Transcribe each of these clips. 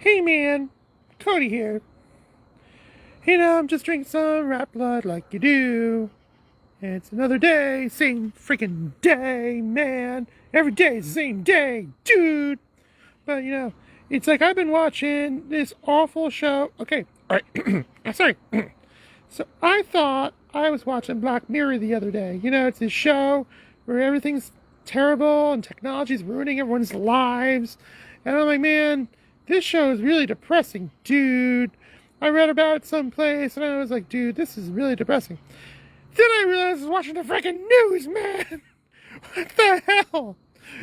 Hey man, Cody here. I'm just drinking some rat blood like you do. It's another day, same freaking day, man. Every day is the same day, dude. But it's like I've been watching this awful show. Okay, alright. Sorry. So I thought I was watching Black Mirror the other day. It's this show where everything's terrible and technology's ruining everyone's lives. And I'm like, man, this show is really depressing, dude. I read about it someplace and I was like, dude, this is really depressing. Then I realized I was watching the freaking news, man. What the hell?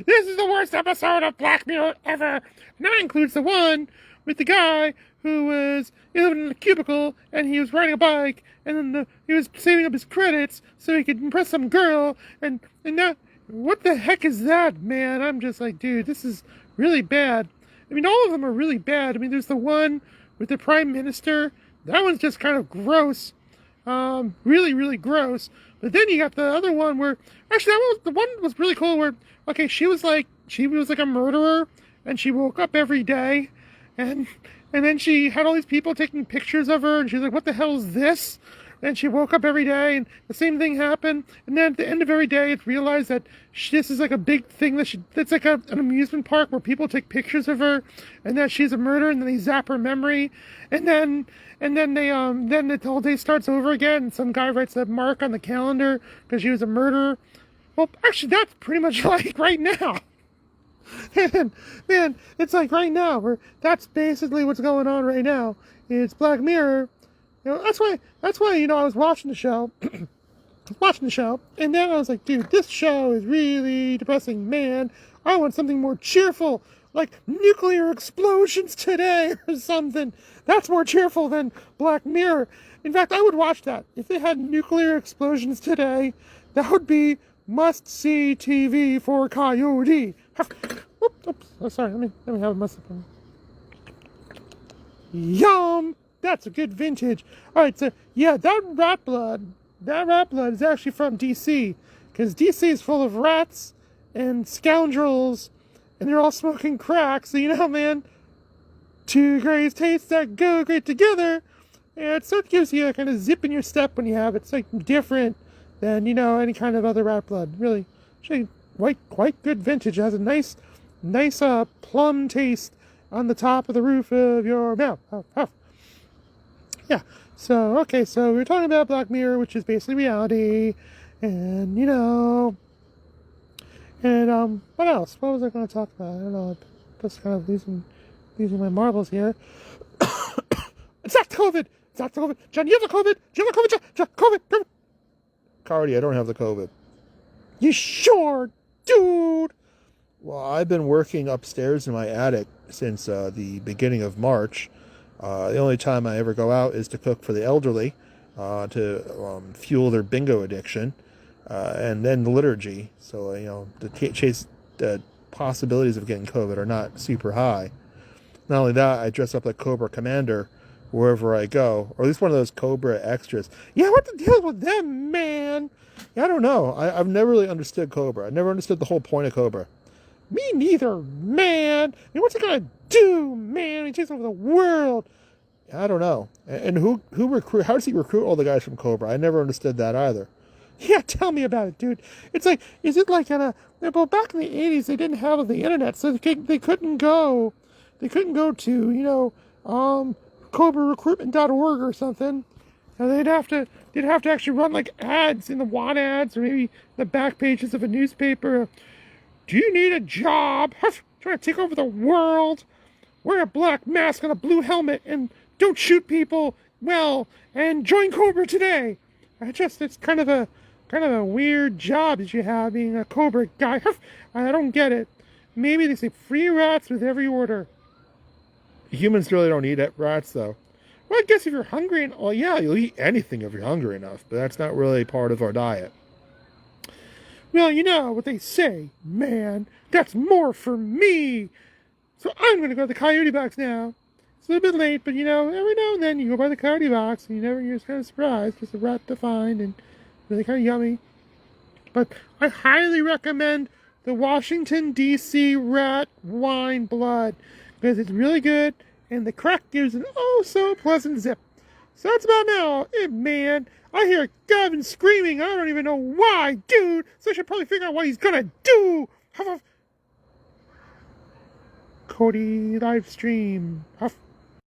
This is the worst episode of Black Mirror ever. And that includes the one with the guy who was living in a cubicle and he was riding a bike and then he was saving up his credits so he could impress some girl and now what the heck is that, man? I'm just like, dude, this is really bad. I mean, all of them are really bad. I mean, there's the one with the prime minister. That one's just kind of gross. Really, really gross. But then you got the other one where, actually, the one was really cool where, okay, she was like a murderer and she woke up every day and then she had all these people taking pictures of her and she's like, what the hell is this? And she woke up every day and the same thing happened. And then at the end of every day, it's realized that this is like a big thing that's like an amusement park where people take pictures of her and that she's a murderer and then they zap her memory. And then then the whole day starts over again. And some guy writes a mark on the calendar because she was a murderer. Well, actually, that's pretty much like right now. And, man, it's like right now where that's basically what's going on right now. It's Black Mirror. That's why, I was watching the show, and then I was like, dude, this show is really depressing, man. I want something more cheerful, like nuclear explosions today or something. That's more cheerful than Black Mirror. In fact, I would watch that. If they had nuclear explosions today, that would be must-see TV for Coyote. Oops, oh, sorry, let me have a must. Yum! That's a good vintage. All right, so yeah, that rat blood is actually from DC, because DC is full of rats and scoundrels, and they're all smoking crack. So man, two great tastes that go great together, and so it gives you a kind of zip in your step when you have it. It's like different than any kind of other rat blood. Really, actually, quite good vintage. It has a nice plum taste on the top of the roof of your mouth. Huff, huff. Yeah, so we're talking about Black Mirror, which is basically reality, and what else? What was I going to talk about? I don't know. I'm just kind of losing my marbles here. It's not COVID. John, you have the COVID. Do you have the COVID? John, COVID. Cardi, I don't have the COVID. You sure, dude? Well, I've been working upstairs in my attic since the beginning of March. The only time I ever go out is to cook for the elderly, to fuel their bingo addiction, and then the liturgy. So, the possibilities of getting COVID are not super high. Not only that, I dress up like Cobra Commander wherever I go, or at least one of those Cobra extras. Yeah, what the deal with them, man? Yeah, I don't know. I've never really understood Cobra. I never understood the whole point of Cobra. Me neither, man. I mean, what's he gonna do, man? He takes over the world. I don't know. And who recruit? How does he recruit all the guys from Cobra? I never understood that either. Yeah, tell me about it, dude. It's like, is it like well, back in the 80s, they didn't have the internet, so they couldn't go to, CobraRecruitment.org or something. And they'd have to actually run like ads in the want ads or maybe the back pages of a newspaper. Do you need a job? Trying to take over the world? Wear a black mask and a blue helmet and don't shoot people. Well, and join Cobra today. It's kind of a weird job that you have being a Cobra guy. I don't get it. Maybe they say free rats with every order. Humans really don't eat rats, though. Well, I guess if you're hungry, Well, yeah, you'll eat anything if you're hungry enough, but that's not really part of our diet. Well, you know what they say, man. That's more for me. So I'm going to go to the Coyote box now. It's a little bit late, but every now and then you go by the Coyote box and you're just kind of surprised. Just a rat to find and really kind of yummy. But I highly recommend the Washington, D.C. rat wine blood because it's really good and the crack gives an oh so pleasant zip. So that's about now. Man, I hear Gavin screaming. I don't even know why, dude. So I should probably figure out what he's gonna do. Huff, huff. Cody live stream. Huff.